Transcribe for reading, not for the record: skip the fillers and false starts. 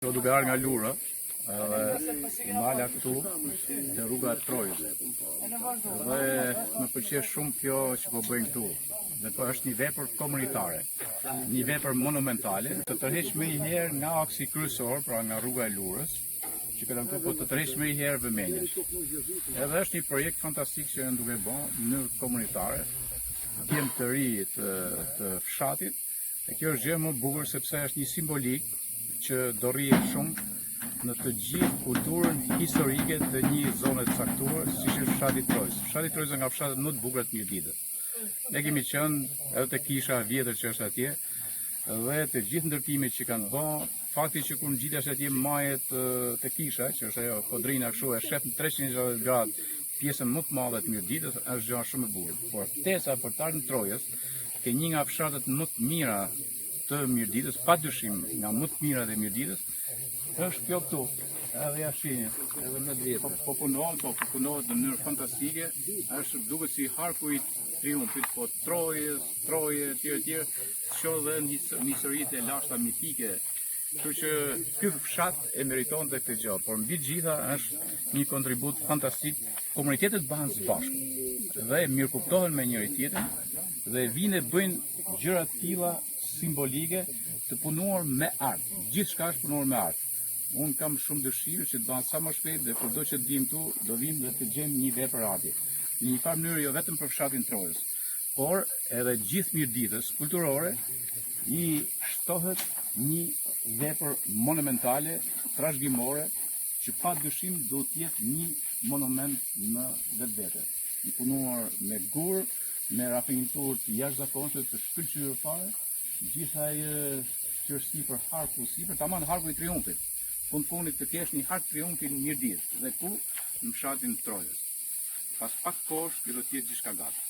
Kjo duke ardhur nga Lura, edhe mala këtu te rruga e Trojës. Dhe më pëlqen shumë kjo që po bëjnë këtu. Dhe po është një vepër komunitare, një vepër monumentale, të tërheq më një herë nga aksi kryesor, pra nga rruga e Lurës, që këtu po të tërheq më një herë vëmendjen. Edhe është një projekt fantastik që janë duke bën në mënyrë komunitare, djem të ri të fshatit. E kjo është gjë më e bukur sepse është një simbolik që do rrihet shumë në të gjithë kulturën historike të një zone të caktuar, siç është fshati Trojës. Fshati Trojës nga fshatet më të bukura të Mirditës. Ne kemi qenë edhe te kisha vjetër që është atje, dhe të gjithë ndërtimet që kanë bën, fakti që kur ngjitesh atje majet te kisha, që është ajo kodrina kështu e shef në 360 gradë pjesën më të madhe të Mirditës, është gjë shumë e bukur. Por ftesa për të ardhur në Trojës, ke një nga fshatet më të mira të Mirditës, padyshim nga më të mirat e Mirditës, është kjo këtu. Edhe ja shihni, edhe më vjetër. Po punohet në mënyrë fantastike, është duket si harku i triumfit, po Troje, etj. Shoh dhe në historitë e lashta mitike. Kështu që ky fshat e meriton të këtë gjë, por mbi gjitha është një kontribut fantastik. Komunitetet bëhen së bashku dhe mirëkuptohen me njëri tjetrin dhe vinë e bëjnë gjëra të tilla simbolike të punuar me art. Gjithçka është punuar me art. Unë kam shumë dëshirë që të bëhen sa më shpejt dhe kurdo që të vim këtu, do vim dhe të gjejmë një vepër arti. Në një farë mënyrë jo vetëm për fshatin Trojës, por edhe gjithë Mirditës kulturore i shtohet një vepër monumentale, trashëgimore, që padyshim do të jetë një monument në vetvete. I punuar me gur, me rafinitur të jashtëzakonshme, të shkëlqyer fare, gjithë ajo qërësi për harku sipër, tamam harku i triumfit. Fund punit të kesh një hark triumfi në Mirditës dhe ku në fshatin Trojës. Pas pak poshtë do të jetë gjithçka gati.